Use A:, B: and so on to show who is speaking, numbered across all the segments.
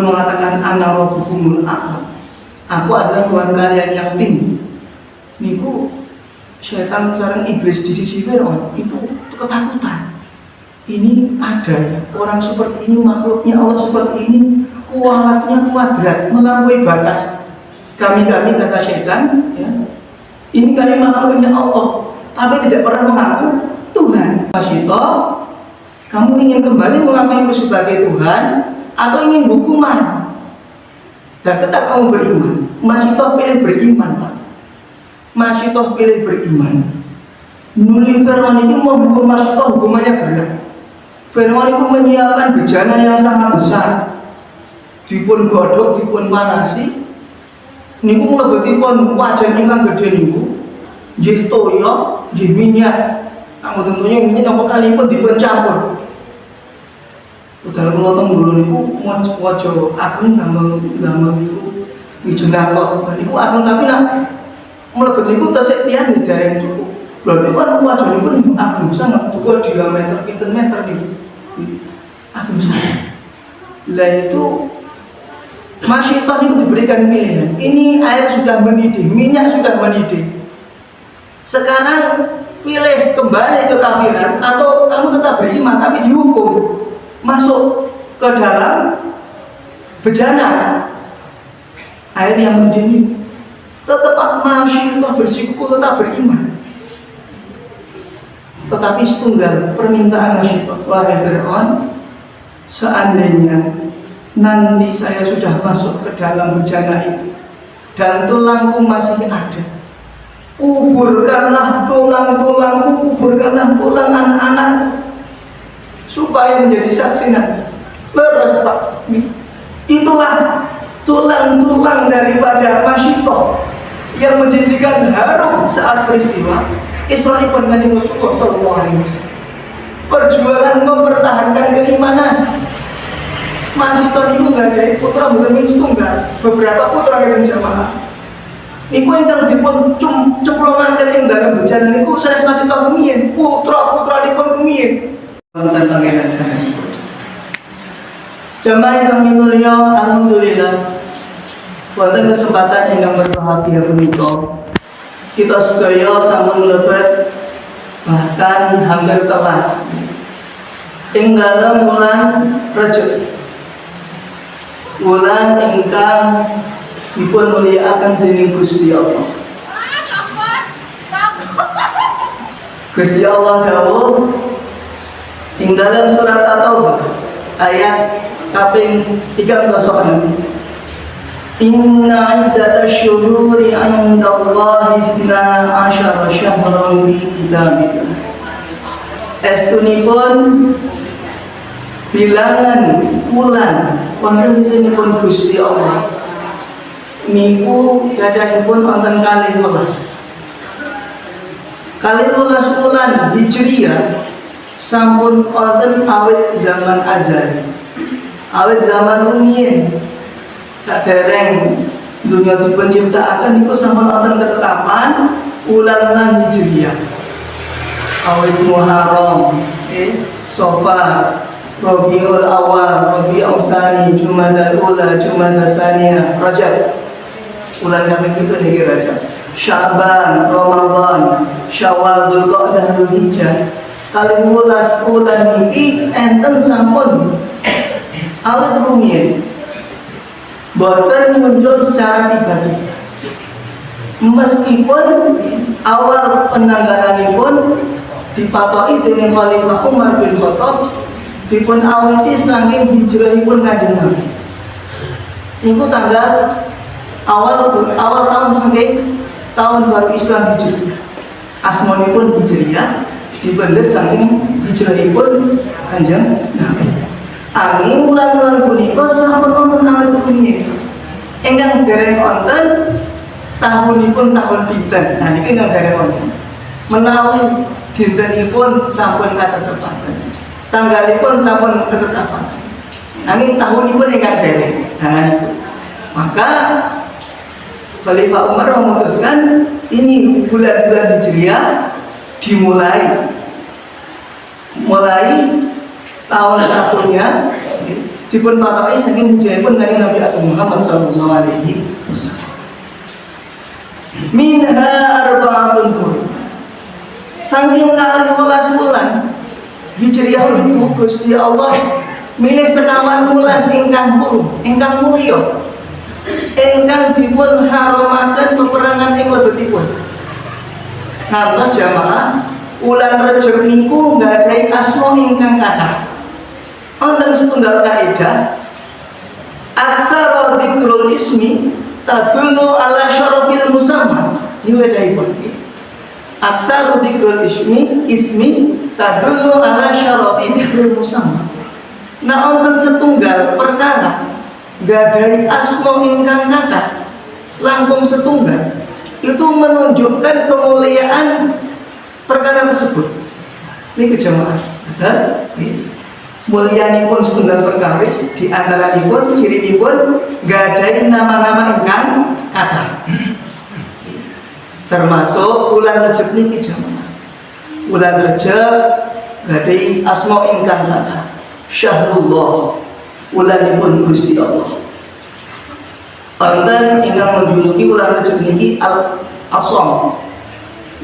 A: mengatakan ana rabbukumul a'la, aku adalah Tuhan kalian yang tinggi. Niku setan sareng iblis di sisi Firaun itu ketakutan. Ini ada ya, orang seperti ini, makhluknya Allah seperti ini, kualatnya kuadrat, melampaui batas. Kami kata setan, ya, ini kami makhluknya Allah, tapi tidak pernah mengaku Tuhan. Masito, kamu ingin kembali mengakuiku sebagai Tuhan atau ingin hukuman? Dan tetap kamu beriman. Masito pilih beriman, Pak. Masito pilih beriman. Nuli Firman itu menghukum Masito, hukumannya berat. Firman itu menyiapkan bejana yang sangat besar, dipun godhog, dipun panasi. Niku mlebetipun wajan ingkang gedhe niku, nggih toya, nggih minyak. Nah, tentunya minyak apa kalipun dipun campur. Udal kula teng dulu niku waja ageng damel niku wijunah kok. Niku ageng tapi nak mlebet niku tesih tiyang dereng cukup. Lha niku kan wajanipun ageng sangat, juga diameter pinten meter niku. Ageng sangat. Lah itu Masyidah itu diberikan pilihan. Ini air sudah mendidih, minyak sudah mendidih. Sekarang pilih kembali ke kafiran atau kamu tetap beriman tapi dihukum masuk ke dalam bejana air yang mendidih. Tetap Masyidah bersikukuh, tetap beriman. Tetapi setunggal permintaan Masyidah, wahai Fir'aun, seandainya nanti saya sudah masuk ke dalam bejana itu dan tulangku masih ada, kuburkanlah tulang-tulangku, kuburkanlah tulang anak-anakku supaya menjadi saksi nanti. Leres Pak, itulah tulang-tulang daripada Masyidah yang menjadikan harum saat peristiwa Isra Mi'raj Kanjeng Rasulullah sallallahu alaihi wasallam. Perjuangan mempertahankan keimanan. Masyidah itu nggak ada putra bukan setunggal, beberapa putra yang jamaah. Iku yang dipun cemplongaken ing dalam bejana niku sanes Masyidah rumiyin, putra dipun rumiyin. Wonten pangeran sanesipun. Jamaah kami mulia, alhamdulillah. Wonten kesempatan ingkang berbahagia punika. Kita sedaya sampun mlebet bahkan hampir telas ing dalam bulan Rajab. Bulan ingkang dipun mulyakaken dening Gusti Allah. Gusti Allah dawuh ing dalam surat At-Taubah ayat kaping 36. Inna iddatasy syuhuri 'indallahi 12 syahran fi kitabillah. Estunipun bilangan bulan wonten sisinipun Gusti Allah niku cacahipun wonten 12 bulan Hijriyah sampun wonten awit zaman azali, awit zaman rumiyin sadereng dunia dipun ciptakaken niku sampun wonten ketetapan bulan Hijriyah, awit Muharram, Safar, Rabiul Awal, Rabiul Tsani, Jumadal Ula, Jumadal Tsaniyah, Rajab. Bulan kami itu niki Rajab. Sya'ban, Ramadan, Syawal, Dzulqa'dah, Dzulhijjah. Kalih welas bulan niki enten sampun awit rumiyin. Boten muncul secara tiba-tiba. Meskipun awal penanggalanipun dipatoki dening Khalifah Umar bin Khattab dipun awiti saking hijrahipun Kanjeng Nabi. Iku tanggal awal tahun saking tahun baru Islam Hijriyah. Asmanipun Hijriyah dipendet saking hijrahipun Kanjeng Nabi. Angin bulan punika sampun wonten awit rumiyin. Ingkang dereng wonten tahunipun tahun pinten. Nah niki ingkang dereng wonten. Menawi dintenipun sampun katetepaken, tanggalipun sampun ketetapan, angin tahunipun ingkang dereng. Nah, maka Khalifah Umar memutuskan ini bulan-bulan Hijriah mulai tahun satunya dipun patoki saking hijrahipun Kanjeng Nabi Agung Muhammad sallallahu alaihi wasallam. Minha arba'atun hurum. Saking 12 bulan hijriah itu Gusti Allah milih sekawan bulan ingkang hurum, ingkang mulya, ingkang dipun haramaken peperangan ing lebetipun. Ngantos jamaah wulan Rajab niku nggadahi asma ingkang kathah. Wonten setunggal kaidah aktsara dzikrul ismi tadullu ala syarafil musamma. Niku kaidahipun. Aktsara dzikrul ismi tadullu ala syarafi dzikrul musamma. Nah wonten setunggal perkara nggadahi asma ingkang kathah langkung setunggal itu menunjukkan kemuliaan perkara tersebut. Niku jamaah. Atas mulyanipun setunggal perkawis di antaranipun cirinipun nggadahi nama-nama ingkang kathah. Termasuk bulan Rajab niki jamaah. Bulan Rajab nggadahi asma ingkang kathah. Syahrullah, bulanipun Gusti Allah. Wonten ingkang menjuluki bulan Rajab niki al-Asham.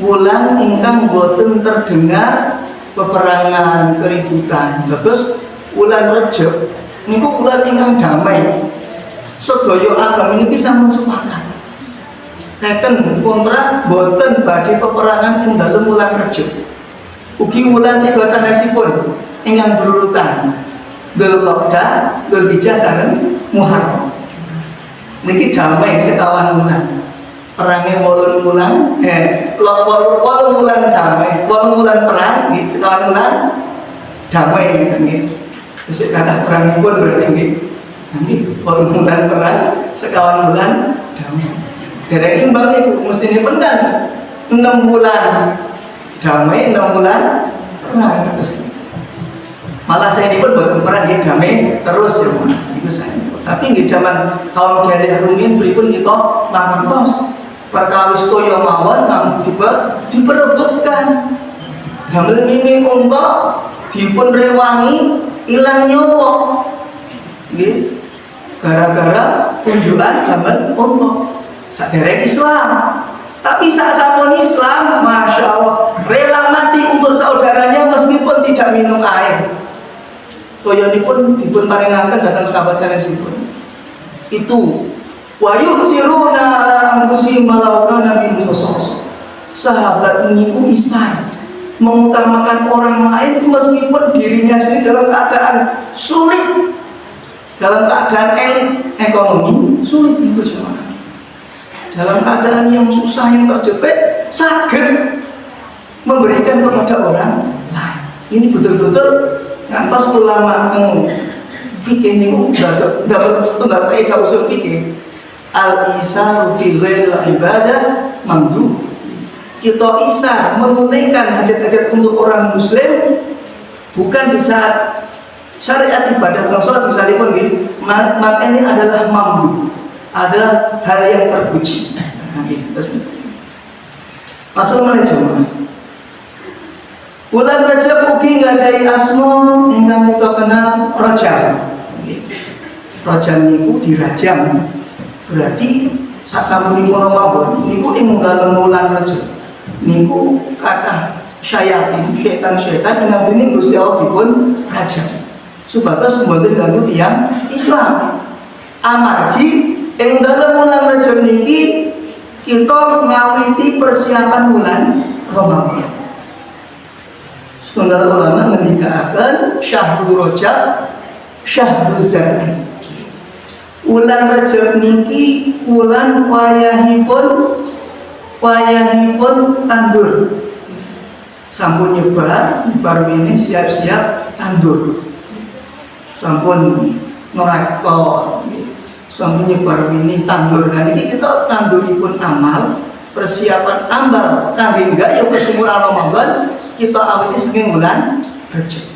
A: Bulan ingkang boten terdengar peperangan, keributan. Terus bulan Rajab niku bulan ingkang damai. Sedaya agama niki sampun sepakat. Teken kontrak boten badhe peperangan ing dalem bulan Rajab. Ugi bulan 3 sanesipun ingkang berurutan Dzulqa'dah, Dzulhijjah sareng Muharram. Niki damai sekawan bulan. Perangnya 8 bulan, 8 bulan damai, 8 bulan perang, sekawan bulan damai, terus kata perang pun berarti, 8 bulan perang, sekawan bulan damai. Derek imbang itu mesti ini pun kan 6 bulan damai, 6 bulan perang. Malah saya ini pun bukan perang damai terus ya, itu saya. Tapi di zaman kaum jahiliyah rumiyin berikut kita mangertos. Perkawis toya mawon nang diperebutkan. Damel mini unta dipun rewangi ilang nyawa. Nggih. Gara-gara kunjukan damel unta. Saderek Islam. Tapi saat sampun Islam, Masya Allah, rela mati untuk saudaranya meskipun tidak minum air. Toyanipun dipun paringaken dhateng sahabat sanesipun. Itu wa yusiruna ala anfusihim walau kana bihim khasasah. Sahabat niku isar mengutamakan orang lain meskipun dirinya sendiri dalam keadaan sulit, dalam keadaan elit ekonomi sulit niku semua. Dalam keadaan yang susah, yang terjepit, saged memberikan kepada orang lain. Ini betul-betul ngantos ulama fikih niku dapat setunggal kaidah usul fikih. Al-isaru fi ghairil ibadah mamduh. Kita isar menunaikan hajat-hajat untuk orang muslim bukan di saat syariat ibadah atau sholat misalnya pun maka ini adalah mamduh, adalah hal yang terpuji. Masuk mana jemaah? Bulan Rajab ugi nggadahi asma ingkang kita kenal Rajab. Rajab niku dirajam. Berarti sak sampun niku Ramadan niku ing dalem wulan Rajab niku kathah syayatin, setan-setan ingkang dening Gusti Allah dipun rajam. Supados mboten ganggu tiyang Islam. Amargi ing dalem wulan Rajab niki kita ngawiti persiapan wulan Ramadan. Setunggal ulama ngendikaaken Syahrul Rajab, Syahrul Zar'i. Wulan Rajab niki wulan wayahipun tandur. Sampun nyebar ini siap-siap tandur. Sampun norakon, sampun nyebar ini tandur. Dan ini kita tanduripun amal, persiapan amal kangge enggak ya kesemuran Ramadan kita awiti saking wulan Rajab.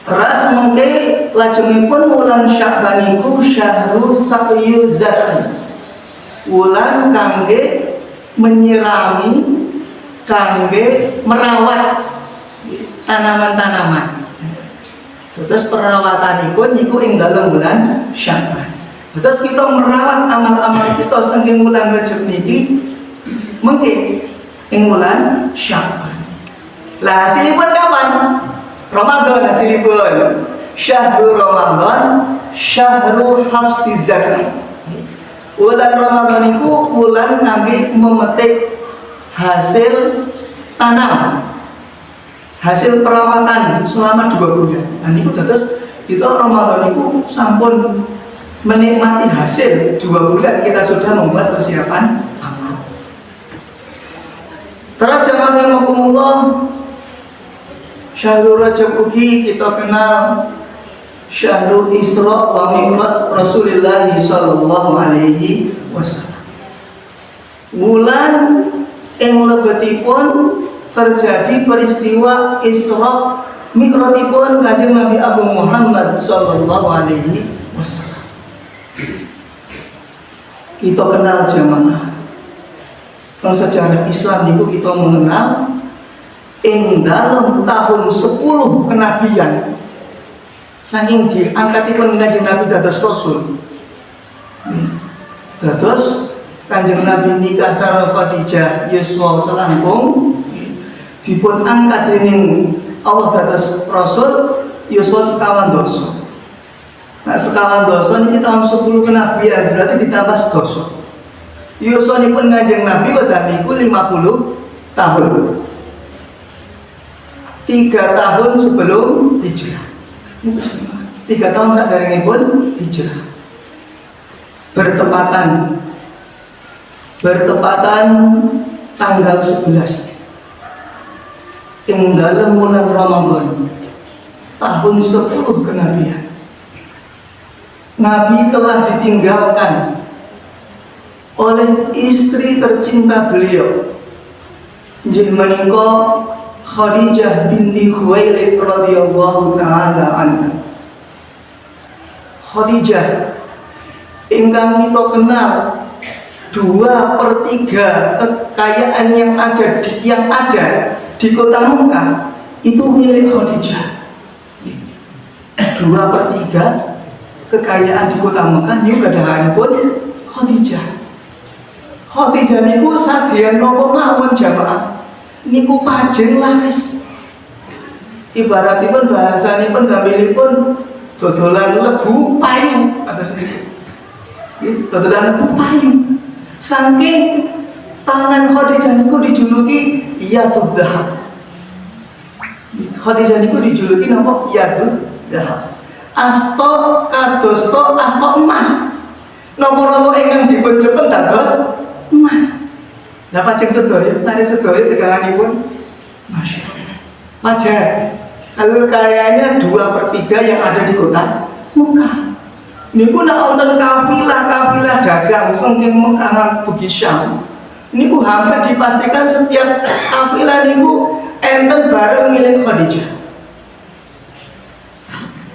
A: Ras mengke lajengipun wulan Sya'ban iku syahrul saqyu zar'i. Wulan kangge menyirami, kangge merawat tanaman-tanaman. Terus perawatanipun niku ing dalem bulan Sya'ban. Terus kita merawat amal-amal kita saking bulan Rajab niki mengke ing bulan Sya'ban. Lah hasilipun kapan? Ramadan hasilipun. Syahrul Ramadan, syahrul hasbi zakat. Bulan Ramadan itu bulan kangge memetik hasil tanam, hasil perawatan selama 2 bulan. Nah niku dados kita Ramadan itu sampun menikmati hasil 2 bulan kita sudah membuat persiapan amal. Terus jamaah rahimakumullah, Syahrul Rajab ugi kita kenal Syahrul Isra wa Mi'raj Rasulullah sallallahu alaihi wasallam. Bulan ing lebetipun terjadi peristiwa Isra Mi'rajipun Kanjeng Nabi Agung Muhammad sallallahu alaihi wasallam. Kita kenal jamaah. Tentang sejarah Islam niku kita mengenal ing dalam tahun 10 kenabian saking diangkatipun Kanjeng Nabi dados Rasul. Dados Kanjeng Nabi nikah sareng Khadijah yuswa selangkung dipun angkat dening Allah dados Rasul yuswa sekawan dosa. Nah sekawan dosa niki tahun 10 kenabian berarti ditambah dosa. Yuswanipun Kanjeng Nabi wedal niku 50 tahun. 3 tahun sebelum hijrah. 3 tahun saderengipun hijrah. Bertepatan tanggal 11 ing dalam bulan Ramadan tahun 10 kenabian. Nabi telah ditinggalkan oleh istri tercinta beliau, inggih menika Khadijah binti Khuwailid radhiyallahu taala anha. Khadijah ingkang kita kenal 2/3 kekayaan yang ada di kota Mekah itu milik Khadijah. 2/3 kekayaan di kota Mekah niku gadahanipun Khadijah. Khadijah niku sadyan napa mawon jamaah niku pajeng laris. Ibaratipun bahasanipun gambilipun dodolan lebu payu atau dodolan lebu payu. Saking tangan Khadijah niku dijuluki Yadud Dhahab. Khadijah niku dijuluki napa? Yadud Dhahab. Asta kadosta asta emas. Napa-napa ingkang dipun cepet dados emas. Lah pajeng sedaya, tari sedaya teganganipun Masya Allah. Wajar kalau kayaknya 2/3 yang ada di kota Mekah. Niku nak wonten kafilah dagang saking Mekah lan Bugi Syam. Niku hampir dipastikan setiap kafilah niku enten bareng milik Khadijah.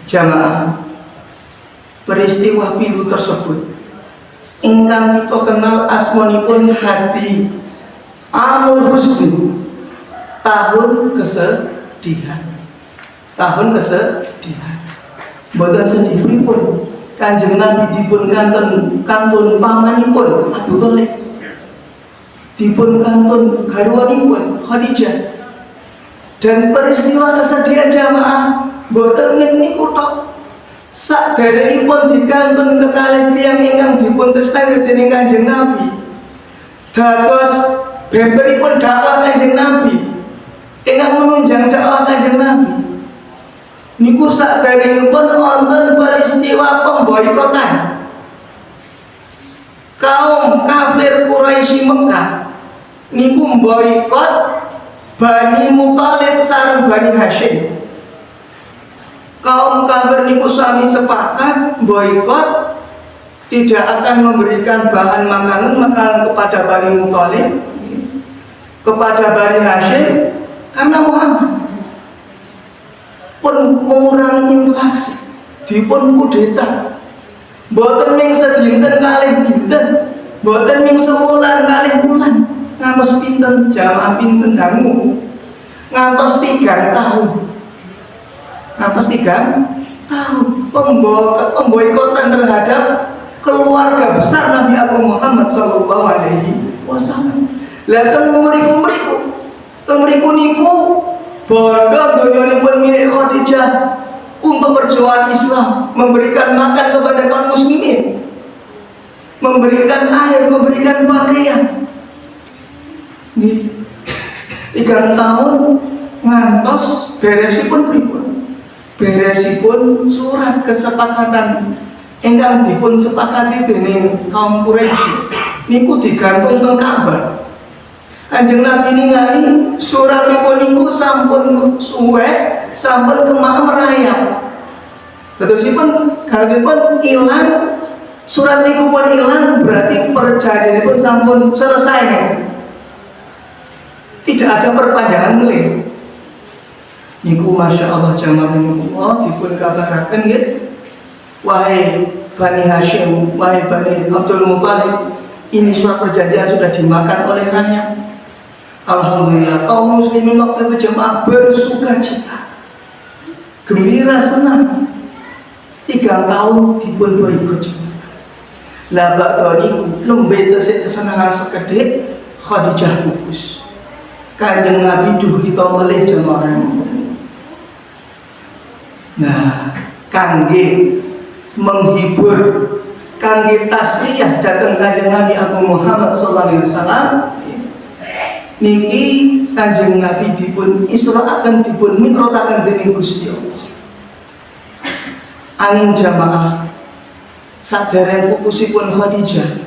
A: Jamaah, peristiwa pilu tersebut ingkang kita kenal asmanipun hati Amul Husni, tahun kesedihan. Mboten sedih pripun Kanjeng Nabi dipun kantun pamanipun Abu Thalib, dipun kantun garwanipun Khadijah. Dan peristiwa kesedihan jamaah mboten niku tok. Saderengipun dikantun kekalih tiyang ingkang dipun tresnani dening Kanjeng Nabi, dados bemperipun dakwah Kanjeng Nabi ingkang menunjang dakwah Kanjeng Nabi. Niku saderengipun wonten peristiwa pemboikotan kaum kafir Quraisy Mekah niku boikot Bani Muthalib sareng Bani Hashim. Kaum kafir niku sami sepakat boikot, tidak akan memberikan bahan makanan kepada Bani Muthalib, kepada Bani Hashim, karena Muhammad pun mengurangi interaksi, dipun kudeta. Mboten ming sedinten kalih dinten, mboten ming sewulan kalih wulan, ngantos pinten jamaah pinten dangu, ngantos 3 tahun. Ngantos 3 tahun pemboikotan terhadap keluarga besar Nabi Agung Muhammad sallallahu alaihi wasallam. Lah teng mriku niku bondo donyanipun milik Khadijah untuk perjuangan Islam, memberikan makan kepada kaum muslimin, memberikan air, memberikan pakaian. 3 tahun ngantos beresipun surat kesepakatan ingkang dipun sepakati dening kaum Quraisy niku digantung teng Ka'bah. Kanjeng Nabi ningali surat niku sampun suwe, sampun kemah merayap. Terusipun kalipun ilang, surat niku pun ilang, berarti perjanjianipun sampun selesai. Tidak ada perpanjangan melih. Niku Masya Allah jamaah Allah dipun kabaraken nggih. Wahai Bani Hashim, wahai Bani Abdul Muthalib, ini surat perjanjian sudah dimakan oleh rakyat. Alhamdulillah, kaum muslimin waktu itu jemaah bersuka cita, gembira, senang. 3 tahun dipun boikot jemaah. Lah bakal niku lembe tesih kesenangan sekedhik Khadijah pupus. Kanjeng Nabi duh kita melih jemaah. Nah, kangge menghibur, kangge tasliyah datang Kanjeng Nabi Agung Muhammad sallallahu alaihi wasallam. Niki Kanjeng Nabi dipun isra'aken, dipun mi'rajaken dening Gusti Allah. Angin jamaah sadhereng pupusipun Khadijah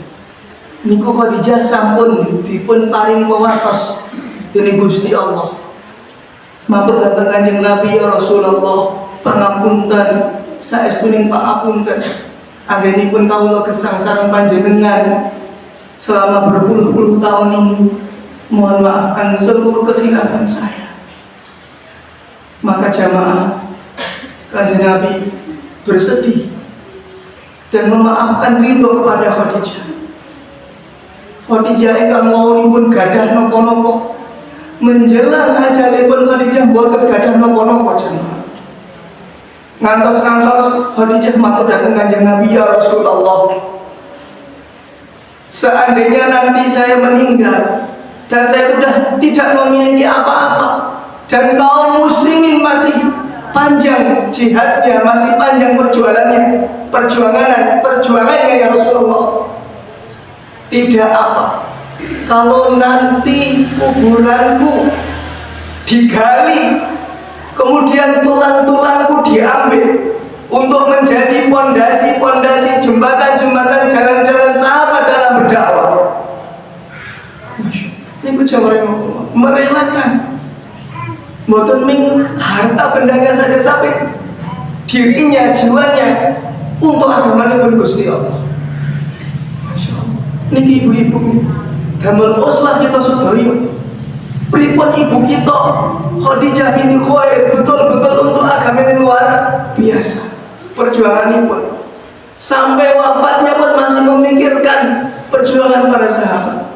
A: niku Khadijah sampun dipun paring wewatos dening Gusti Allah. Matur dhateng Kanjeng Nabi, ya Rasulullah, pangapunten saestuning pangapunten anggenipun kawula gesang sareng panjenengan selama berpuluh-puluh tahun ini. Mohon maafkan seluruh kekhilafan saya. Maka jamaah, Kanjeng Nabi bersedih dan memaafkan ridho kepada Khadijah. Khadijah ingkang wawunipun gadah napa-napa, menjelang ajalipun Khadijah boten gadah napa-napa jamaah. Ngantos Khadijah matur dhateng Kanjeng Nabi, ya Rasulullah, seandainya nanti saya meninggal dan saya sudah tidak memiliki apa-apa, dan kaum muslimin masih panjang jihadnya, masih panjang perjuangannya ya Rasulullah, tidak apa kalau nanti kuburanku digali, kemudian tulang-tulangku diambil untuk menjadi pondasi-pondasi, jembatan-jembatan, jalan-jalan sahabat dalam berdakwah. Ini jamaah merelakan, mboten ming harta bendanya saja, sampai dirinya, jiwanya untuk agama Gusti Allah. Masya Allah. Niki ibu-ibu damel uswah kita sedaya. Pripun ibu kita Khadijah binti Khuwailid betul-betul untuk agama yang luar biasa. Perjuanganipun sampai wafatnya pun masih memikirkan perjuangan para sahabat.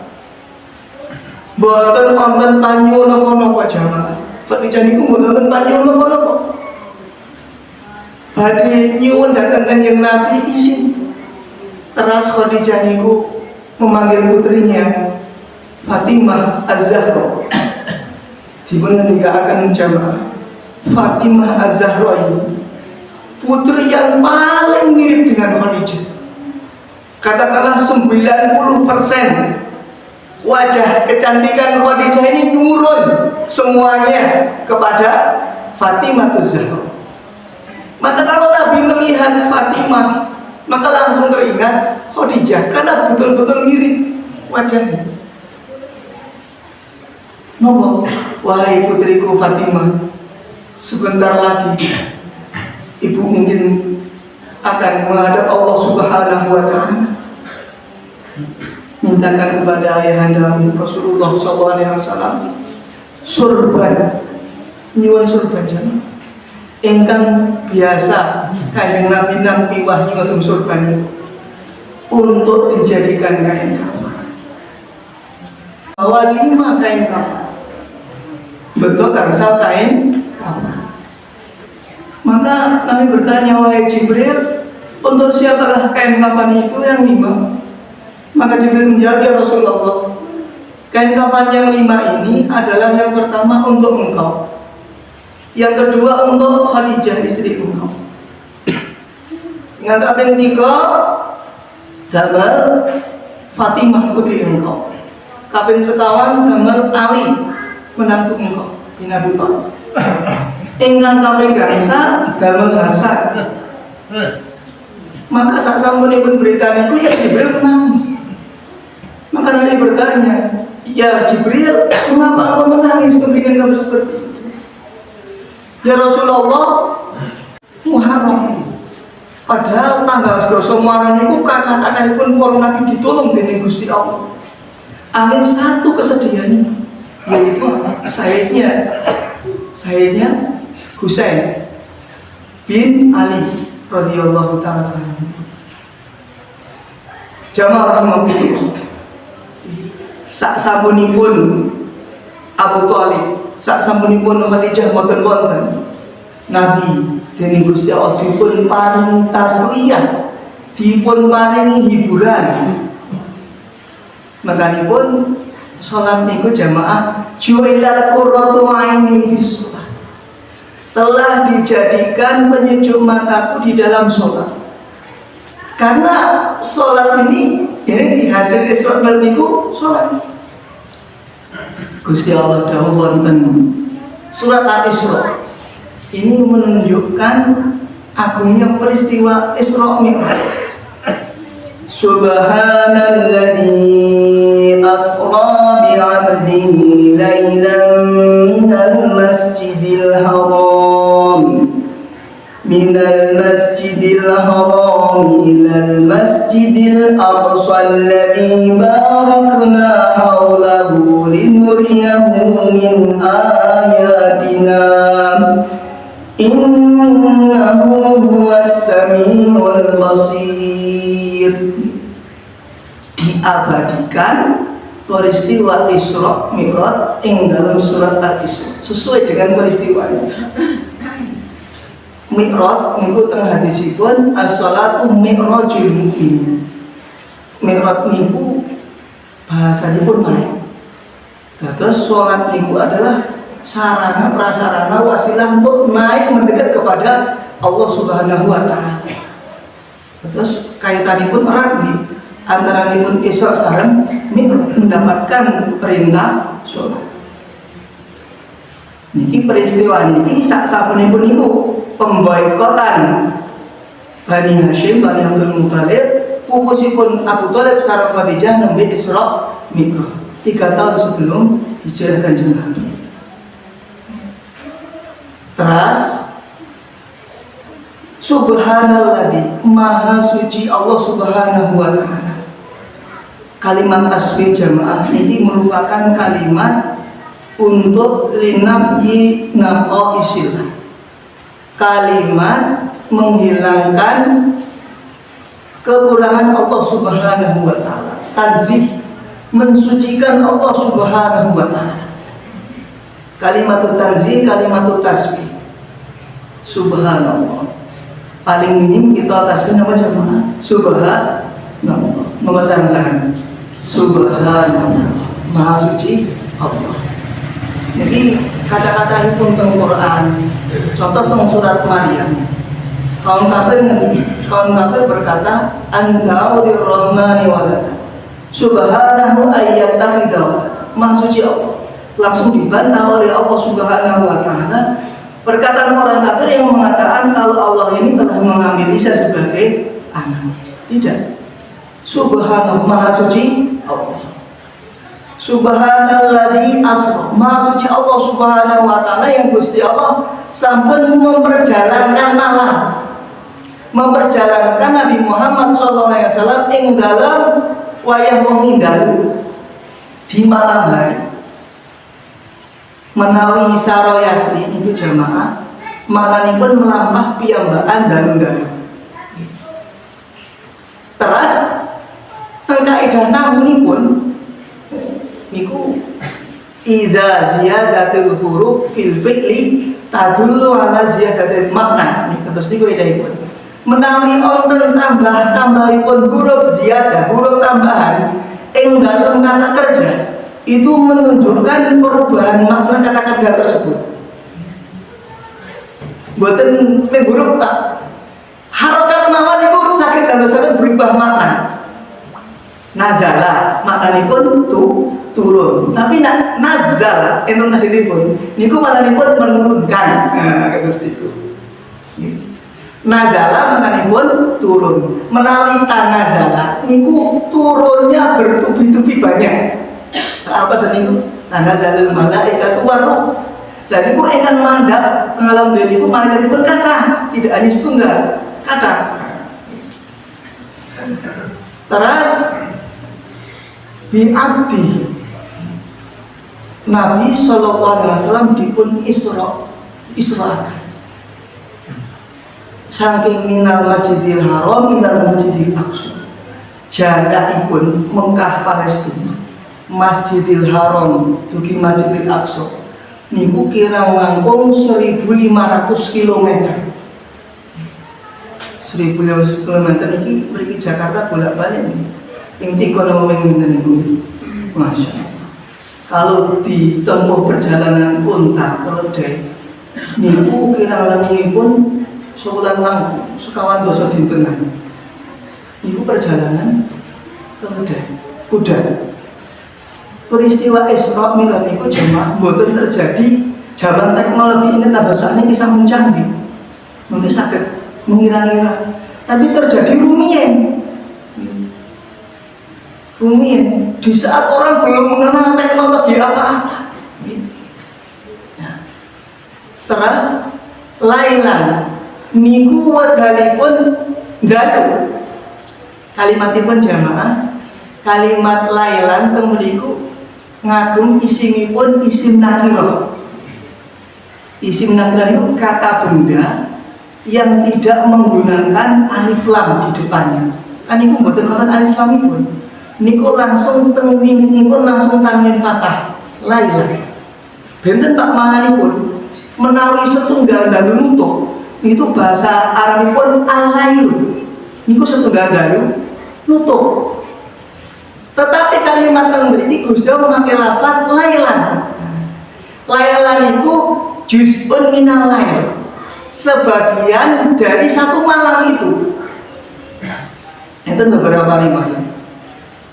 A: Boten wonten panyu napa-napa jamaah. Khadijah niku boten wonten panyu napa-napa. Badhe nyuwun dhateng Kanjeng Nabi izin. Teras Khadijah niku memanggil putrinya Fatimah Az-Zahra. Dipun ngendikaken jamaah, Fatimah Az-Zahra ini putri yang paling mirip dengan Khadijah. Katakanlah 90% wajah kecantikan Khadijah ini nurun semuanya kepada Fatimah Az-Zahra. Maka kalau Nabi melihat Fatimah, maka langsung teringat Khadijah karena betul-betul mirip wajahnya. Nopo, wahai putriku Fatimah, sebentar lagi ibu mungkin akan menghadap Allah Subhanahu wa Ta'ala. Mintakan kepada ayahandamu Rasulullah SAW surban, nyuwun surban jamaah ingkang biasa Kanjeng Nabi nampi wahyu untuk surban untuk dijadikan kain kafan. Bawa 5 kain kafan, bentuk gangsal kain kafan. Maka Nabi bertanya, wahai Jibril, untuk siapakah kain kafan itu yang 5? Maka Jibril menjawab, ya Rasulullah, kain kafan yang 5 ini adalah yang pertama untuk engkau, yang kedua untuk Khadijah istri engkau, yang kaping 3 gambar Fatimah putri engkau, kaping sekawan gambar Ali menantu engkau bin Abi Thalib, ingkang kaping gangsal gambar Hasan. Maka saat sampunipun berita itu ya Jibril menangis. Maka Nabi bertanya, ya Jibril, mengapa engkau menangis memberikan kabar seperti itu? Ya Rasulullah, Muharram. Padahal tanggal 12 Muharram itu kata-katanya pun para Nabi ditolong dening Gusti Allah. Angin satu kesedihan, yaitu Sayyidnya Husain bin Ali radhiyallahu ta'ala anhu. Jamaah rahimahullah, sak sampunipun Abu Thalib, sak sampunipun Khadijah boten wonten Nabi dening Gusti Allah dipun paringi tasliyah, dipun paringi hiburan. Makanipun salat niku jamaah ju'ilat qurratu aini fis shalah, telah dijadikan penyejuk mataku di dalam sholat. Karena sholat ini di hasil Isra niku sholat. Gusti Allah dawuh wonten surat Al-Isra ini menunjukkan agungnya peristiwa Isra Mi'raj. Subhanalladzi asra bi'abdihi lailan minal masjidil haram ilal masjidil aqsa alladzi barakna hawlahu linuriyahu min ayatina innahu huwas samiul basir. Diabadikan peristiwa Isra Mi'raj ing dalam surat Al-Isra sesuai dengan peristiwanya. Mi'raj niku teng hadisipun as-shalatu mi'rajul mu'min. Mi'raj niku bahasanipun main. Dados salat niku adalah sarana prasarana wasilah untuk naik mendekat kepada Allah Subhanahu wa taala. Terus kaitanipun erat nih antara nipun Isra sareng Mi'raj mendapatkan perintah salat. Niki peristiwa niki sak sapunipun niku pemboikotan Bani Hashim, Bani Abdul Muthalib, pupusipun Abu Thalib sareng Khadijah nembe Isra Mi'raj 3 tahun sebelum hijrah Kanjeng Nabi. Terus Subhanalladzi, maha suci Allah Subhanahu wa ta'ala. Kalimat tasbih jamaah ini merupakan kalimat untuk linafyi naqaisillah, kalimat menghilangkan kekurangan Allah Subhanahu wa ta'ala, tanzih, mensucikan Allah Subhanahu wa ta'ala. Kalimatut tanzih, kalimatut tasbih. Subhanallah. Paling minim kita tasbih nama jamaah Subhanallah. Nama sarang-sarang Subhanallah, maha suci Allah. Jadi kata-kata hukum teng Quran, contoh teng surat Maryam, kaum kafir berkata anta'ulir rahmani walada subhanahu ayyattakhidha walada, maha suci Allah. Langsung dibantah oleh Allah Subhanahu wa ta'ala perkataan orang kafir yang mengatakan kalau Allah ini telah mengambil Isa sebagai anak. Tidak. Subhanallah, maha suci Allah. Subhanalladzi asra, maha suci Allah Subhanahu wa ta'ala yang Gusti Allah sampun memperjalankan malam, memperjalankan Nabi Muhammad SAW ing dalam wayah wengi dalu di malam hari. Menawi saroyasli itu jamaah malanipun melampah piyambakan dalu-dalu. Terus kaidah nahwunipun niku idza ziyadatul huruf fil fi'li tadullu ala ziyadatil makna. Nih terus niku idahipun. Menawi wonten tambahipun huruf ziyadah, huruf tambahan ing dalam kata kerja itu menunjukkan perubahan makna kata kerja tersebut. Boten ning huruf Pak. Harokat mawon iku saged dadosaken berubah makna. Nazala maknanipun turun. Tapi nazala enten tasihipun niku maknanipun menurunkan. Nah, terus niku. Nazala maknanipun turun. Menawi tanazala niku turunnya bertubi-tubi banyak. Apa tadi niku? Tanazalul malaikatu waruh. Dan niku ingkang mandhap ngalam dene niku malaikatipun kathah, tidak hanya setunggal, kathah. Terus bi abdi Nabi sallallahu alaihi wasallam dipun isra'akan saking minal masjidil haram minal masjidil aqsa. Jarakipun Mekah Palestina Masjidil Haram dugi Masjidil Aqsa niku kira langkung 1.500 km. 1.500 km iki mriki Jakarta bolak-balik nih. Ping 3 nama ping niku. Masya Allah. Kalau ditempuh perjalanan unta keledai niku kira langkungipun sewulan langkung sekawan dosa dinten. Niku perjalanan keledai kuda. Peristiwa Isra Mi'raj niku jemaah mboten terjadi zaman teknologi ini tambah sakniki sampun canggih. Mungkin saged mengira-ngira, tapi terjadi rumiyin di saat orang belum mengenal teknologi apa-apa. Nah, terus lailan niku wedalipun dalu kalimatipun jamaah kalimat lailan temuriku ngagem isingipun isim nakirah. Isim nakirah itu kata benda yang tidak menggunakan alif lam di depannya. Kan niku mboten wonten alif lamipun. Niku langsung tenginipun langsung tanwin fathah. Lailan. Benten Pak manganipun menawi setunggal dalu nutuk itu bahasa Arabipun al-lailu. Niku setunggal dalu nutuk. Tetapi kalimat yang berikut Gusti Allah memakai lafaz lailan. Lailan itu juz'un minal lail, sebagian dari satu malam itu. Itu beberapa riwayat.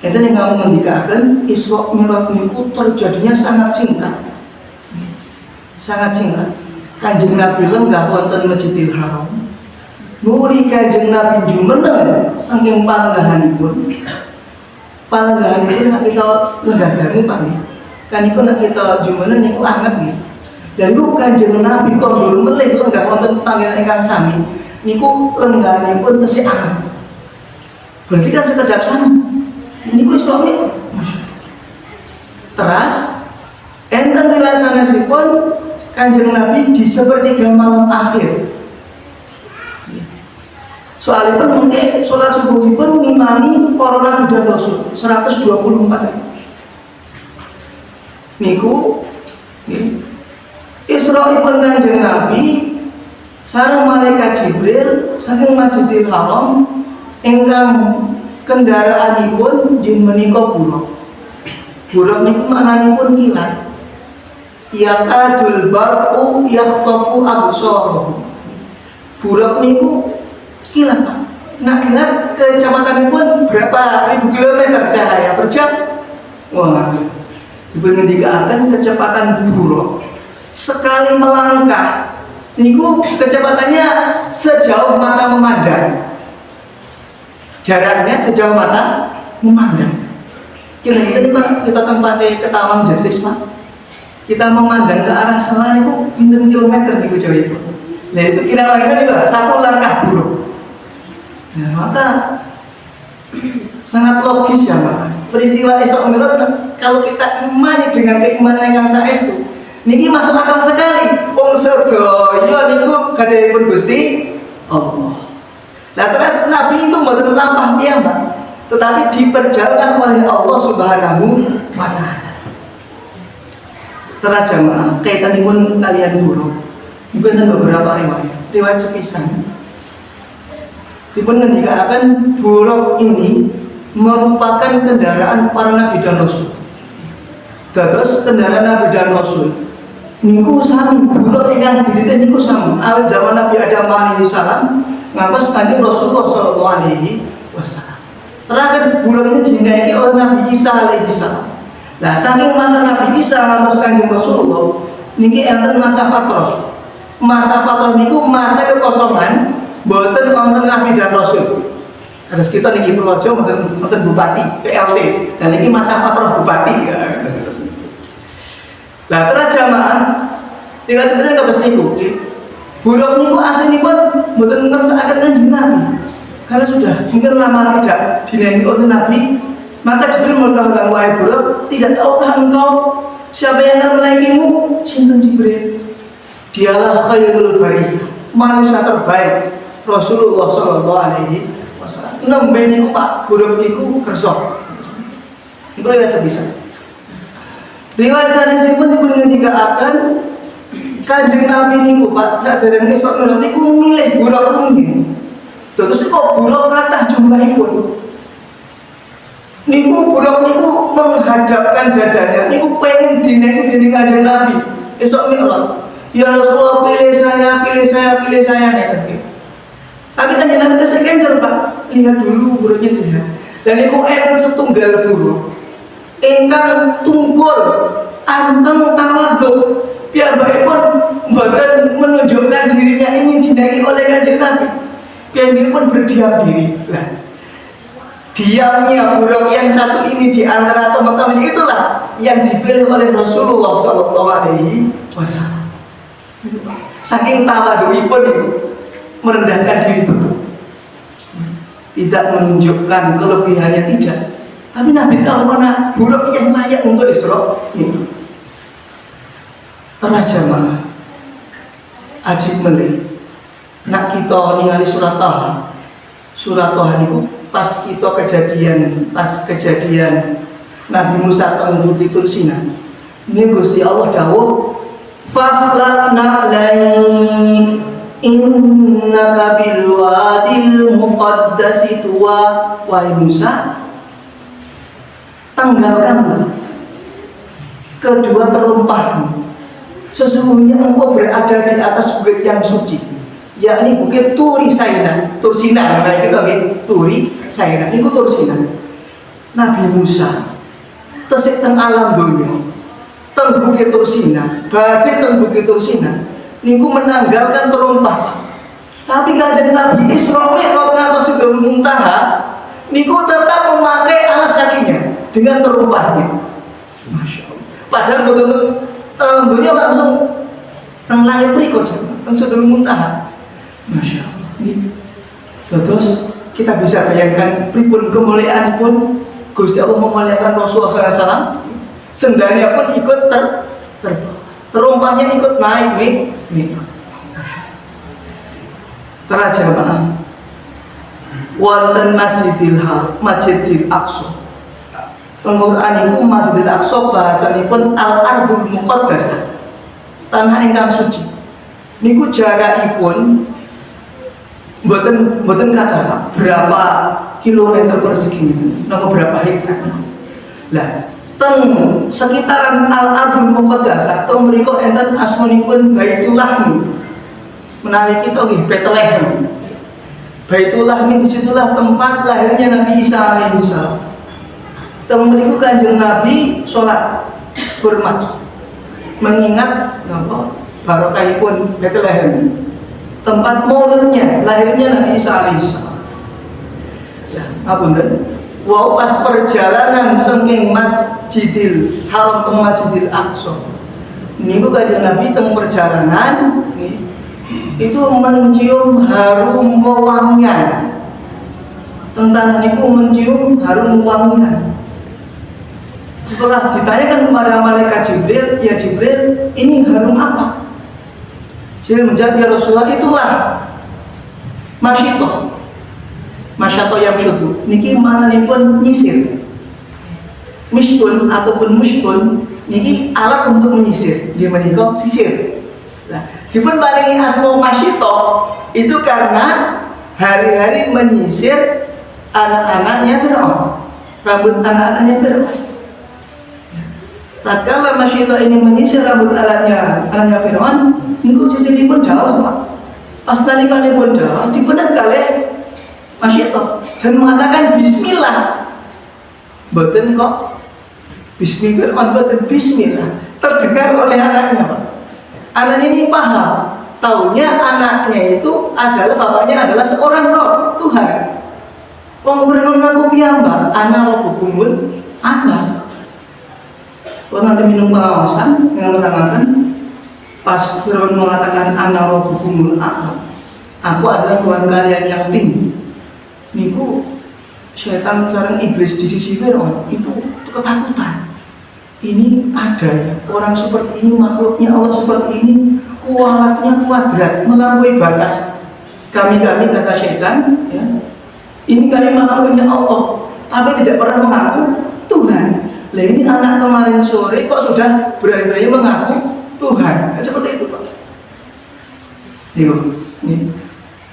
A: Itu yang kamu mendikakan Isra Mi'raj niku terjadinya sangat singkat. Sangat singkat. Kanjeng Nabi lenggah wonten Masjidil Haram. Nuri Kanjeng Nabi jumeneng saking palenggahanipun. Palenggahan itu nak kita lenggah dangu Pak nih. Kan itu nak kita jumeneng niku anget nih. Dan itu Kanjeng Nabi kondul melih lenggah wonten panggilan ingkang sami. Niku lenggahanipun tesih anget. Berarti kan sekedap sana. Niku suami. Terus enten riwayat sanesipun Kanjeng Nabi di sepertiga malam akhir. Soalipun mungkin sholat subuhipun ngimani para nabi dan rasul 124. Niku Isra'ipun Kanjeng Nabi sareng malaikat Jibril saking Masjidil Haram ingkang kendaraanipun jin menika buruk. Buruk niku maknanipun kilat. Yakadul barqu yakhtafu absarahu. Buruk niku kilat Pak. Nah kilat kecepatanipun berapa ribu kilometer cahaya per jam. Wah, dibandingkan kecepatan buruk sekali melangkah niku kecepatannya sejauh mata memandang. Jaraknya sejauh mata memandang. Kira-kira nih Pak, kita tempatnya Ketawang Jetis Pak. Kita memandang ke arah sana niku pinten kilometer niku jauh itu. Nah itu kira-kira nih Pak, satu langkah buruk. Nah, maka sangat logis ya Pak. Peristiwa Isra Mi'raj kalau kita imani dengan keimanan yang saestu, niki masuk akal sekali. Wong sedaya niku gadhahipun Gusti Allah. Nah, terus Nabi itu mboten lampah piyambak, tetapi diperjalankan oleh Allah Subhanahu wa taala. Terus jamaah kaitanipun kalian buruk. Bukan beberapa riwayat sepisan. Dipun ngendikaken buruk ini merupakan kendaraan para nabi dan rasul. Dados kendaraan nabi dan rasul niku sami buruk ingkang dititik niku sami awit zaman Nabi Adam alaihi salam ngantos kanjeng Rasulullah sallallahu alaihi wasallam. Terakhir buruk ini dinaiki oleh Nabi Isa alaihi salam. Lah saking masa Nabi Isa ngantos kanjeng Rasulullah niki enten masa fatrah. Masa fatrah niku masa kekosongan mboten wonten nabi dan rasul. Terus kita niki Purworejo mboten bupati, PLT. Dan niki masa fatrah bupati ya. Lah terus jamaah tinggal sebenarnya kados niku. Buruk niku aslinipun mboten ngersakaken kanjeng Nabi. Karena sudah mungkin lama tidak dinaiki oleh Nabi, maka Jibril mengatakan, wahai buruk, tidak tahukah engkau siapa yang akan menaikimu? Sinten Jibril? Dialah khairul bariyah, manusia terbaik, Rasulullah sallallahu alaihi wasallam. Nembe niku Pak, buruk niku kersa. Iku ya sebisa. Riwayat sanesipun dipun ngendikaken Kanjeng Nabi niku Pak, sadereng esuk menawi niku milih buruk rumiyin. Terus kok buruk kathah jumlahipun. Niku buruk niku menghadapkan dadanya, niku pengen dinaiki dening Kanjeng Nabi. Esuk Mi'raj. Ya Rasulullah, pilih saya ngeten. Tapi kan Nabi kita sekendel Pak, lihat dulu buruknya dilihat. Dan niku enten setunggal buruk ingkang tunggul anteng tawadhu, piyambakipun mboten menunjukkan dirinya ingin dinaiki oleh Kanjeng Nabi. Piyambakipun berdiam diri. Nah, diamnya buruk yang satu ini di antara teman-teman itulah yang dipilih oleh Rasulullah SAW. Saking tawadhuipun itu merendahkan diri itu, tidak menunjukkan kelebihannya, tidak. Tapi Nabi tahu mana buruk yang layak untuk Isra itu. Terjemah ajib melih. Nak kita ningali surat Taha. Surat Taha niku pas kejadian Nabi Musa teng Bukit Tursina. Ini Gusti Allah dawuh, "Fakhlaqna 'alaik innaka bil wadil muqaddasi tuwa." Wahai Musa, tanggalkanlah kedua terumpahmu. Sesungguhnya engkau berada di atas bukit yang suci, yakni bukit Turi Saina. Tursina, nah itu Turi Saina, itu Tursina. Nabi Musa tesik teng alam dunia, teng bukit Tursina, badhe teng bukit Tursina, niku menanggalkan terumpah. Tapi Kanjeng Nabi Isra Mi'raj ngantos Sidratul Muntaha, niku tetap memakai alas kakinya dengan terumpahnya. Masya Allah. Padahal betul-betul dunia langsung teng langit mriku teng Sidratul Muntaha. Masya Allah. Terus kita bisa bayangkan pripun kemuliaanipun Gusti Allah memuliakan Rasulullah SAW. Sendanya pun ikut terbang, terumpahnya ikut naik nih. Terjemahan wonten Masjidil Aqsa. Quran iku Masjidil Aqsa bahasanipun Al-Ardul Muqaddasah, tanah ingkang suci. Niku jarakipun mboten kathah Pak, berapa kilometer persegi itu, napa berapa hektar. Lah, teng sekitaran Al-Ardul Muqaddasah teng mriku enten asmanipun Baitullah menawi kita nggih Bethlehem. Baitullah disitulah tempat lahirnya Nabi Isa alaihissalam. Teng mriku Kanjeng Nabi sholat hormat mengingat napa barokahipun Bethlehem, tempat maulidnya lahirnya Nabi Isa alaihissalam. Ya, ngapunten. Wow, pas perjalanan saking Masjidil Haram ke Masjidil Aqsa, niku Kanjeng Nabi teng perjalanan itu mencium harum wewangian. Tentang niku mencium harum wewangian. Setelah ditanyakan kepada malaikat Jibril, ya Jibril, ini harum apa? Jibril menjawab, ya Rasulullah, itulah Masyatoh yang syutu. Niki mananipun nyisir. Mishtun ataupun mushtun niki alat untuk menyisir. Dia menikah sisir. Nah, Dipun paringi asma Masyito itu karena hari-hari menyisir anak-anaknya Fir'aun, rambut anak-anaknya Fir'aun. Tatkala Masyito ini menyisir rambut anaknya Fir'aun, niku sisiripun dawuh Pak. Pas nalikanipun dawuh dipedet kalih Masyito dan mengatakan bismillah. Mboten kok bismillah, mboten bismillah. Terdengar oleh anaknya Pak. Anak ini paham, taunya anaknya itu adalah bapaknya adalah seorang roh Tuhan. Wong Fir'aun ngaku piyambak, ana rabbukumul a'la. Wong nanti minum pengawasan yang menerangkan pas Fir'aun mengatakan ana rabbukumul a'la, aku adalah Tuhan kalian yang tinggi. Niku setan sareng iblis di sisi Fir'aun itu ketakutan. Ini ada ya, orang seperti ini, makhluknya Allah seperti ini, kualatnya kuadrat, melampaui batas. Kami kata setan, ya, ini kami makhluknya Allah, tapi tidak pernah mengaku Tuhan. Lah ini anak kemarin sore kok sudah berani-berani mengaku Tuhan, seperti itu Pak. Nih.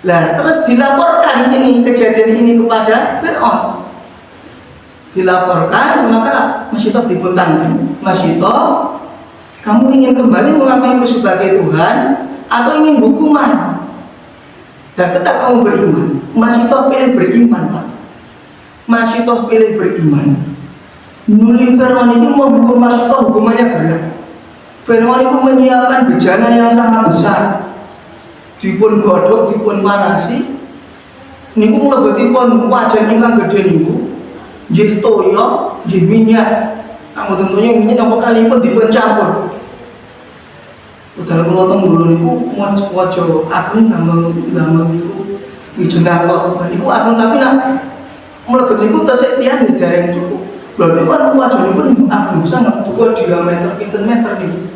A: Lah terus dilaporkan ini kejadian ini kepada Fir'aun. Dilaporkan, maka Masyito dipuntangkan. Masyito, kamu ingin kembali mengakuiku sebagai Tuhan atau ingin hukuman? Dan tetap kamu beriman. Masyito pilih beriman Pak. Masyito pilih beriman. Nuli Fir'aun itu menghukum Masyito, hukumannya berat. Fir'aun itu menyiapkan bejana yang sangat besar. Dipun godhog, dipun panasi. Niku mlebetipun wajan ingkang gedhe niku. Nggih toya, nggih minyak. Nah, tentunya minyak apa kali pun dipun campur. Udah kula teng dulu niku waja ageng damel niku jeneng kok. Niku ageng tapi nak mlebet niku tesih tiyang dereng cukup. Lha niku kan wajanipun ageng sangat, cukup diameter pinten meter niku.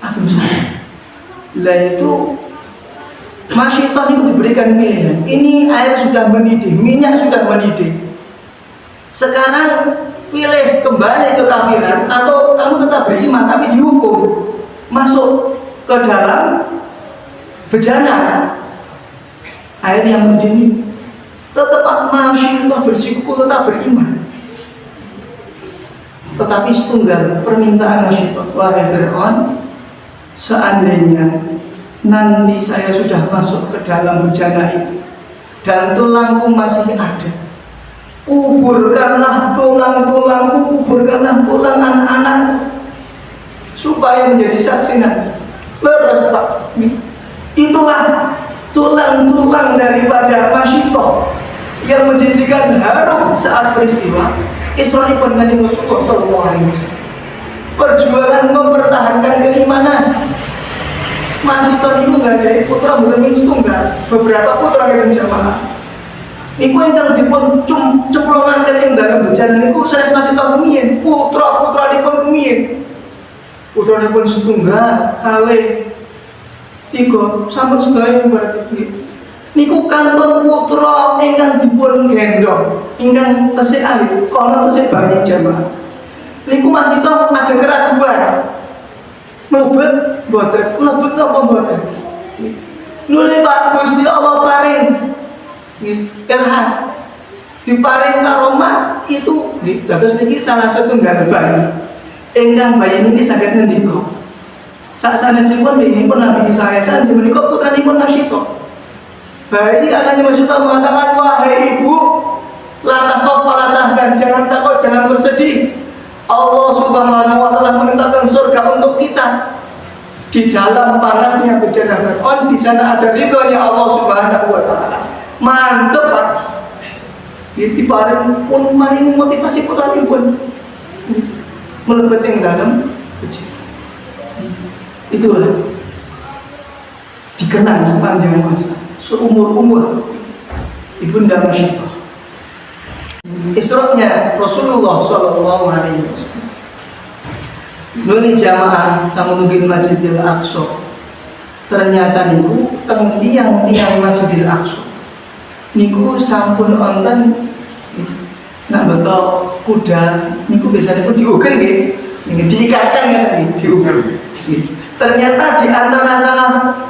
A: Ageng sangat. Lah itu Masyito niku diberikan pilihan. Ini air sudah mendidih, minyak sudah mendidih. Sekarang pilih kembali ke kafiran atau kamu tetap beriman tapi dihukum masuk ke dalam bejana air yang mendidih. Tetap Masyito bersikukuh tetap beriman. Tetapi setunggal permintaan Masyito, wahai Fir'aun, seandainya nanti saya sudah masuk ke dalam bejana itu dan tulangku masih ada, kuburkanlah tulang-tulangku, kuburkanlah tulang anak-anakku supaya menjadi saksi nanti. Leres Pak. Itulah tulang-tulang daripada Masyito yang menjadikan harum saat peristiwa Isra'ipun Kanjeng Rasulullah sallallahu alaihi wasallam. Perjuangan mempertahankan keimanan. Masyito niku nggak ada putra mboten setunggal, beberapa putra yang jamaah. Niku ingkang dipun cemplungaken ing dalem bejana niku sanes Masyito rumiyin, putra dipun rumiyin. Putranipun setunggal, kalih, tiga, sampun sedaya berarti. Niku kantun putra ingkang dipun gendong, ingkang tesih alit, kono tesih bayi jamaah. Niku Masyito ada keraguan. Mlebet mboten, mlebet napa mboten? Nuli Pak Gusti Allah paring irhas, diparing karomah itu dados niki salah satunggal bayi. Ingkang bayi niki saged ngendika. Sak sanesipun nggihipun Nabi Isa menika putranipun Masyito. Bayi anaknya Masyito mengatakan, wahai ibu, la takhaf wa la tahzan, jangan takut, jangan bersedih. Allah Subhanahu wa taala menetapkan surga untuk kita. Di dalam panasnya bejana Fir'aun, di sana ada ridhonya Allah Subhanahu wa taala. Mantep Pak. Iki bareng pun maring motivasi putranipun. Melebet ing dalam bejana. Itulah dikenang sepanjang masa, seumur-umur Ibunda Masyito. Isra-nya Rasulullah sallallahu alaihi wasallam. Nuli jamaah samungkin Masjidil Aqsa. Ternyata niku teng tiang-tiang Masjidil Aqsa niku sampun wonten nak beto kuda niku biasanya pun diuger nggih. Nggih diikatkan ya tadi diuger. Ternyata di antara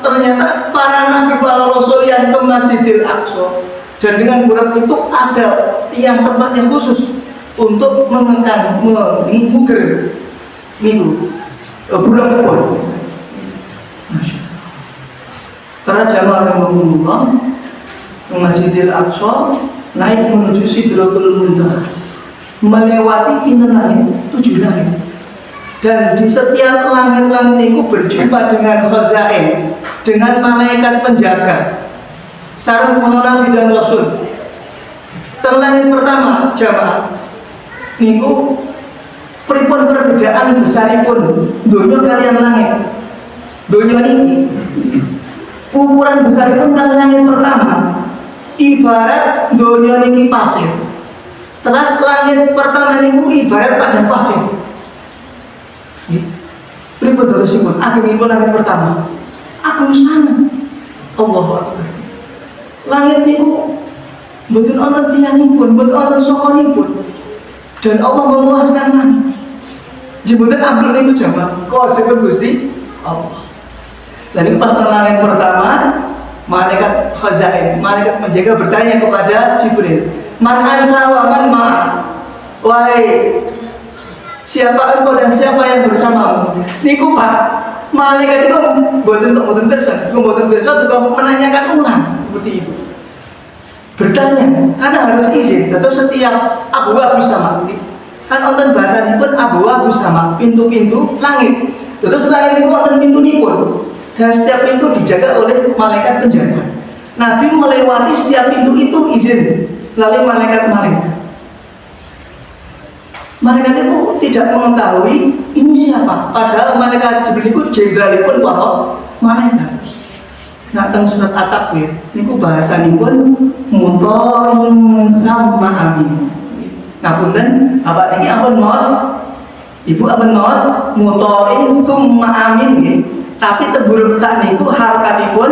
A: ternyata para nabi para rasul yang ke Masjidil Aqsa dan dengan buruk itu ada yang tempatnya khusus untuk mengengkang menghuger minggu bulan pun. Para jamaah rahimahumullah ke Masjidil Aqsa naik menuju Sidratul Muntaha, melewati pintu langit 7 langit. Dan di setiap langit-langit itu berjumpa dengan khazain, dengan malaikat penjaga sareng para nabi dan rasul. Teng langit pertama jamaah niku pripun perbedaan besaripun donya kalian langit. Donya niki ukuran besaripun kalian langit pertama ibarat donya niki pasir. Terus langit pertama niku ibarat padang pasir. Pripun terusipun agengipun langit pertama agung sanget. Allahu Akbar. Langit niku mboten wonten tiyangipun, mboten wonten sokonipun. Dan Allah meluaskan langit. Jemboten ambruk niku jamaah. Kuasipun Gusti Allah. Dan itu pas langit pertama, malaikat khazain, malaikat penjaga bertanya kepada Jibril, "Man anta wa man ma'a?" Wahai siapa engkau dan siapa yang bersamamu? Niku Pak, malaikat itu mboten pirsa, menanyakan ulang seperti itu. Bertanya, karena harus izin. Atau setiap abu-abu sama, kan wonten bahasanipun abu-abu sama, pintu-pintu langit. Terus langit itu wonten pintu nipun, dan setiap pintu dijaga oleh malaikat penjaga. Nabi melewati setiap pintu itu izin melalui malaikat-malaikat. Malaikat itu tidak mengetahui ini siapa, padahal malaikat Jibril itu jenderalipun para malaikat. Nah, teng surat At-Takwir niku bahasanipun mutoin sama amin. Ngapunten, apa niki ampun maos? Ibu ampun maos mutoin summa amin nggih. Tapi teburuk tak niku harokatipun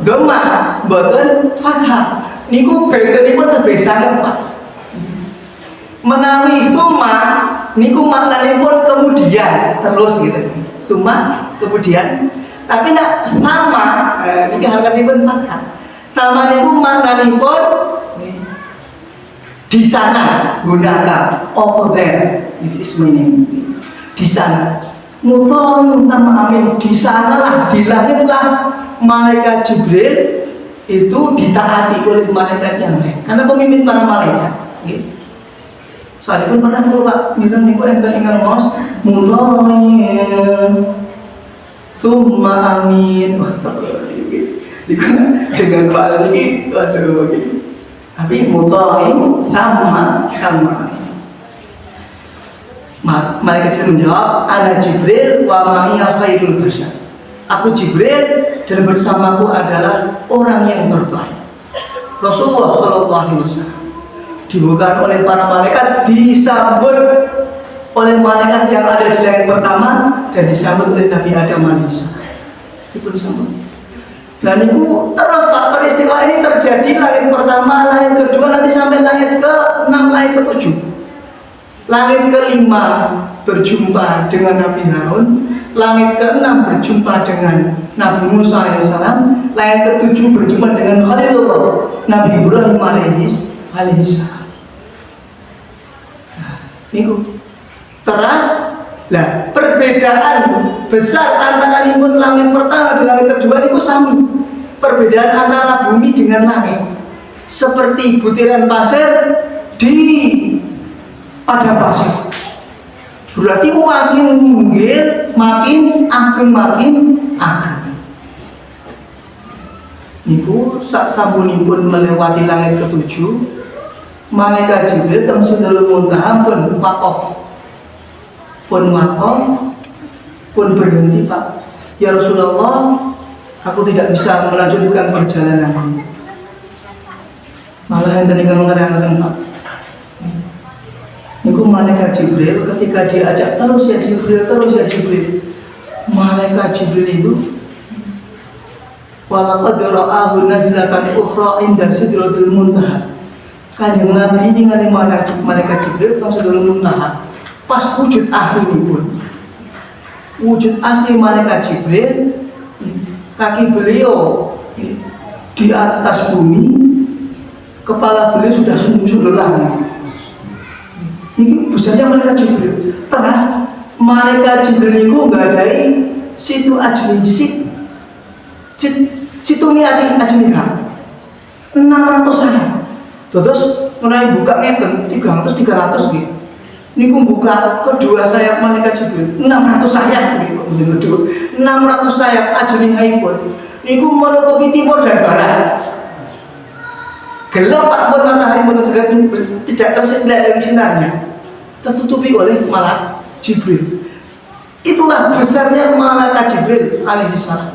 A: dhamma mboten fathah. Niku bentenipun tebih sanget, Pak. Menawi summa niku maknanipun kemudian terus gitu. Summa kemudian. Tapi nak sama niki harokatipun fathah. Nama niku maknanipun di sana, gunakan over there. This is meaning di sana. Muton sama amin, di sanalah, di langitlah malaikat Jibril itu ditaati oleh malaikat yang lain. Karena pemimpin para malaikat. Soalnya pun pernah dulu Pak, mirip niku enten ingkang maos muton summa amin. Astagfirullahaladzim. Dengan Pak ini, waduh. Tapi muton sama. Malaikat Jibril menjawab, "Ana Jibril wa ma'iya khairul bashar." Aku Jibril dan bersamaku adalah orang yang terbaik. Rasulullah SAW dibukakan oleh para malaikat, disambut oleh malaikat yang ada di langit pertama dan disambut oleh Nabi Adam AS. Itu disambut. Dan itu terus Pak, peristiwa ini terjadi langit pertama, langit kedua, nanti sampai langit ke-6, langit ke-7. Langit ke-5 berjumpa dengan Nabi Harun, langit ke-6 berjumpa dengan Nabi Musa AS, langit ke-7 berjumpa dengan Khalilullah Nabi Ibrahim AS. Nah, niku teras lah perbedaan besar antara limun langit pertama dan langit kedua niku sami. Perbedaan antara bumi dengan langit seperti butiran pasir di padang pasir. Berarti makin minggir, makin ageng. Niku sak sampunipun melewati langit ke-7, malaikat Jibril teng Sidratul Muntaha pun wakaf, pun berhenti Pak. Ya Rasulullah, aku tidak bisa melanjutkan perjalanan. Malah enten ingkang ngerangaken Pak. Niku malaikat Jibril ketika diajak terus ya Jibril. Malaikat Jibril itu walaqad ra'ahu nazlatan ukhra inda Sidratul Muntaha. Kanjeng Nabi ningali malaikat Jibril teng Sidratul Muntaha. Pas wujud aslinipun. wujud asli malaikat Jibril, kaki beliau di atas bumi, kepala beliau sudah sundul langit. Ini besarnya malaikat Jibril. Terus malaikat Jibril itu nggak dari situ ajni situ niati ajniha 600 sayap. Terus mulai buka ngeten 300 gitu. Niku buka kedua sayap malaikat Jibril 600 sayap gitu. 600 sayap ajnihaipun niku menutupi timur dan barat. Gelap pun matahari pun tidak terlihat dari sinarnya, tertutupi oleh malaikat Jibril. Itulah besarnya malaikat Jibril alaihi salam.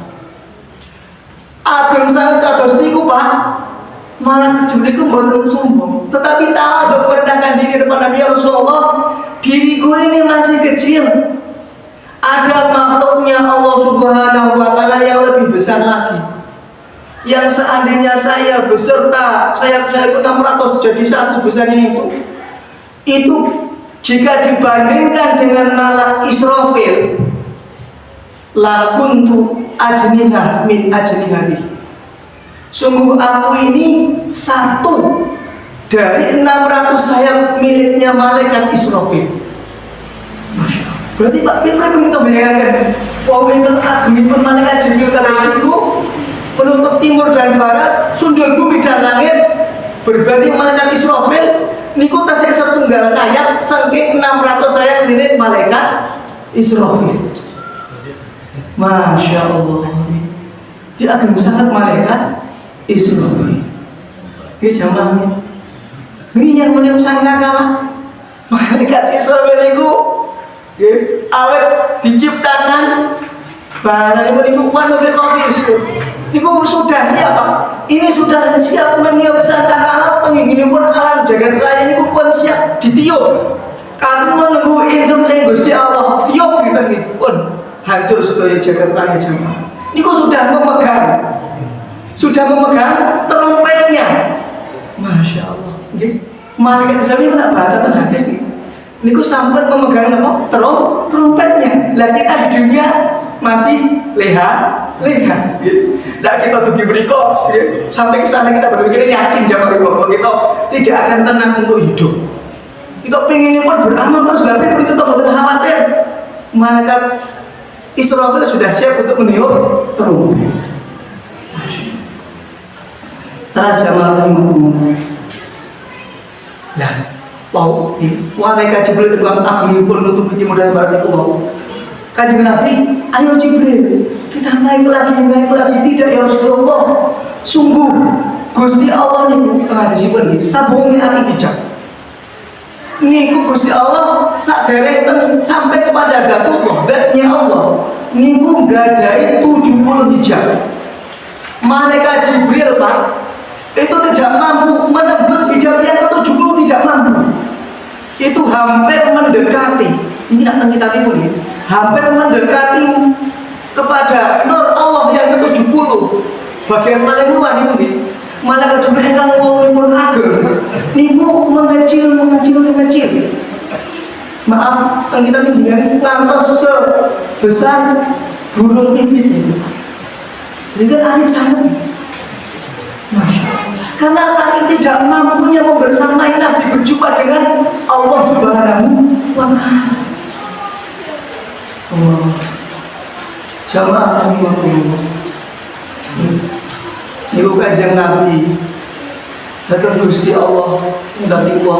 A: Ageng sangat kados niku Pak. Malaikat Jibril itu mboten sombong, tetapi tawadhu merendahkan diri depan Nabi Rasulullah. Diriku ini masih kecil. Ada makhluknya Allah Subhanahu wa taala yang lebih besar lagi. Yang seandainya saya beserta sayap-sayap 600 jadi satu besarnya itu jika dibandingkan dengan malaikat Israfil, la kuntu ajniha min ajnihati. Sungguh aku ini satu dari 600 sayap miliknya malaikat Israfil. Masya Allah. Berarti Pak Fitri pun kita bayangkan bahwa itu agungipun malaikat Jibril itu menutup timur dan barat, sundul bumi dan langit, berbanding malaikat Israfil niku tasih setunggal sayap saking 600 sayap milik malaikat Israfil. Masya Allah. Dia ageng sangat malaikat Israfil. Ini jamaah. Ini yang menyuruh sangka kalah. Malaikat Israfil itu awet diciptakan bahasa itu one of the copies. Itu sudah siap Pak. Ini sudah siap meniup sangka kalah. Pengingin pun alam jagat raya ini pun siap ditiup. Karena menunggu Indonesia Gusti Allah tiup kita ini pun hancur sedoyo jagat raya jamaah. Ini sudah memegang trompetnya. Masya Allah. Malaikat Israfil itu nak bahasa hadis nih. Niku sampai memegang apa? Trompetnya. Lah kita di dunia masih leha. Nah kita tuh berikut sampai ke sana kita berpikir yakin jamaah bahwa kita tidak akan tenang untuk hidup. Kita pengen pun beramal terus, tapi pun kita tidak khawatir. Malaikat Israfil sudah siap untuk meniup trompet. Terus jamaah lah, wow, malaikat Jibril dengan agungipun nutupi timur dan barat itu mau. Kanjeng Nabi, ayo Jibril, kita naik lagi, tidak ya Rasulullah. Sungguh, Gusti Allah niku hadisipun sabungi ati hijab. Niku Gusti Allah sadereken sampai kepada Datullah, datnya Allah. Niku gadai 70 hijab. Malaikat Jibril Pak, itu tidak mampu menembus hijab yang ke-70, tidak mampu. Itu hampir mendekati, ini datang kita pun ya, hampir mendekati kepada nur Allah yang ke-70. Bagian paling luar itu nih, malaikat Jibril ingkang pun ageng niku mengecil. Maaf, kita bimbingan ngantos sebesar burung pipit itu. Ini kan alit sangat. Masya Allah. Karena saking tidak mampunya membersamai Nabi berjumpa dengan Allah Subhanahu wa ta'ala. Allah. Jamaah rahimahullah. Niku kanjeng Nabi datang Gusti Allah ngundang Allah.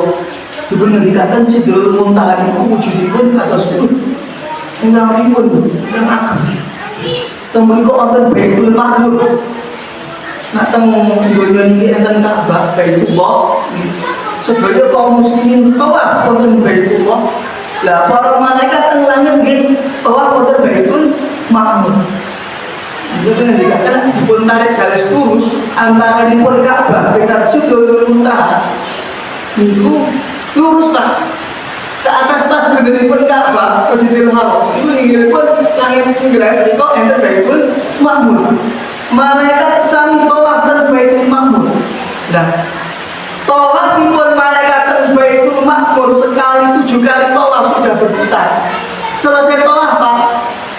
A: Dipun ngendikaken Sidratul Muntaha niku wujudipun kados pun ingkang yang ageng. Temen kok wonten Baitul Ma'mur. Nah, teng donya niki enten Ka'bah Baitullah. Sebenarnya kaum muslimin tawaf wonten Baitullah. Lah para malaikat teng langit nggih tawaf wonten Baitul Ma'mur. Jadi dikatakan dipun tarik garis lurus antara dipun Ka'bah dengan Sidratul Muntaha. Niku lurus Pak. Ke atas pas beneripun Ka'bah Masjidil Haram. Itu inggilipun langit inggilipun niku enten Baitul Ma'mur. Malaikat sami tawaf dan Baitul Ma'mur. Nah, tawaf pun malaikat dan Baitul Ma'mur sekali 7 kali tawaf sudah berputar. Selesai tawaf Pak,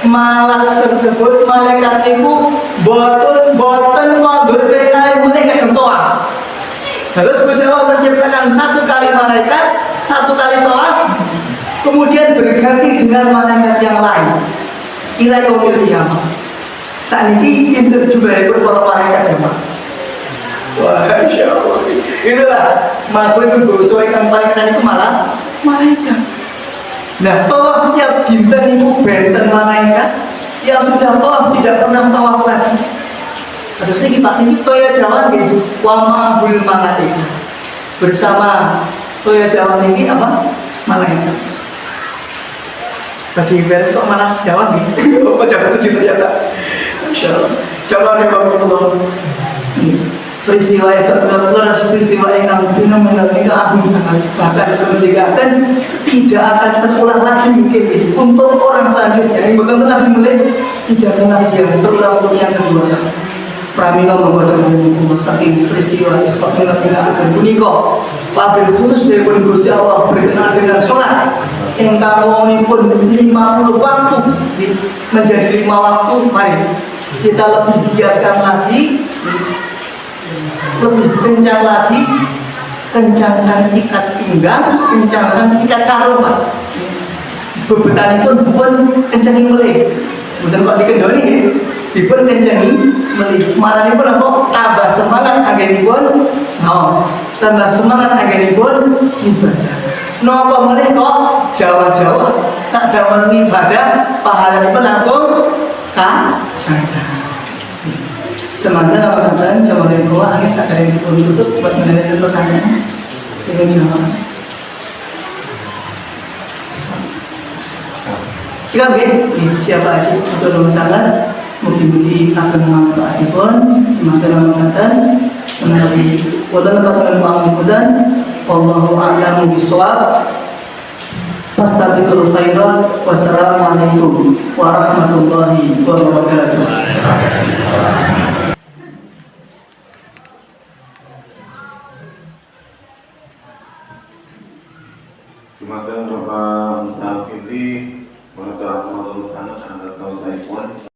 A: malah tersebut malaikat itu boten kondur PKI mulai kadang toaf. Terus Gusti Allah menciptakan satu kali malaikat, satu kali toaf, kemudian berganti dengan malaikat yang lain. Ila yaumil qiyamah. Saat ini pinter juga ikut para malaikat jemaah. Wah, Masya Allah. Itulah makhluk itu bosoi kan malaikat itu malah malaikat. Nah, tawafnya bintang itu benten malaikat yang sudah tawaf tidak pernah tawaf lagi. Harusnya kita ini toya Jawa gitu, wa ma'bul malaikat. Bersama toya Jawa ini apa? Malaikat. Tadi beres kok malah Jawa gitu. Kok Jawa gitu ternyata. Masya Allah. Jawa nih Allah. Peristiwa peristiwa yang fenomenal ini agung sangat, bahkan meninggalkan tidak akan terulang lagi mungkin untuk orang selanjutnya yang betul Nabi mulai tidak pernah yang terulang untuk yang kedua. Pramila membaca buku saking peristiwa Isra Mi'raj akan punika wabil khusus dari Gusti Allah berkenaan dengan sholat yang kamu pun 50 waktu menjadi 5 waktu. Mari kita lebih giatkan lagi, lebih kencang lagi, kencangkan ikat pinggang, kencangkan ikat sarung, Pak. Bebetan pun kencangi mulai, bukan kok dikendoni ya, dipun kencangi mulai. Malah pun apa? Tambah semangat agenipun, tambah semangat agenipun ibadah. Napa mulai kok Jawa-Jawa tak dalam ibadah, pahala pun langsung ada. Semangat Ramadan Jawa Riko akhir sadar yang ditutup buat mendengar pertanyaan dengan jawab. Jika siapa aja untuk masalah mungkin akan memanfaatkan semangat Ramadan menarik wadah lepas Ramadan. Wallahu a'lamu bishawab. Fastabiqul khairat. Wassalamualaikum warahmatullahi wabarakatuh.
B: Semoga Bapak Musafiri, Bapak Rahmatul Sanad, atas kawasan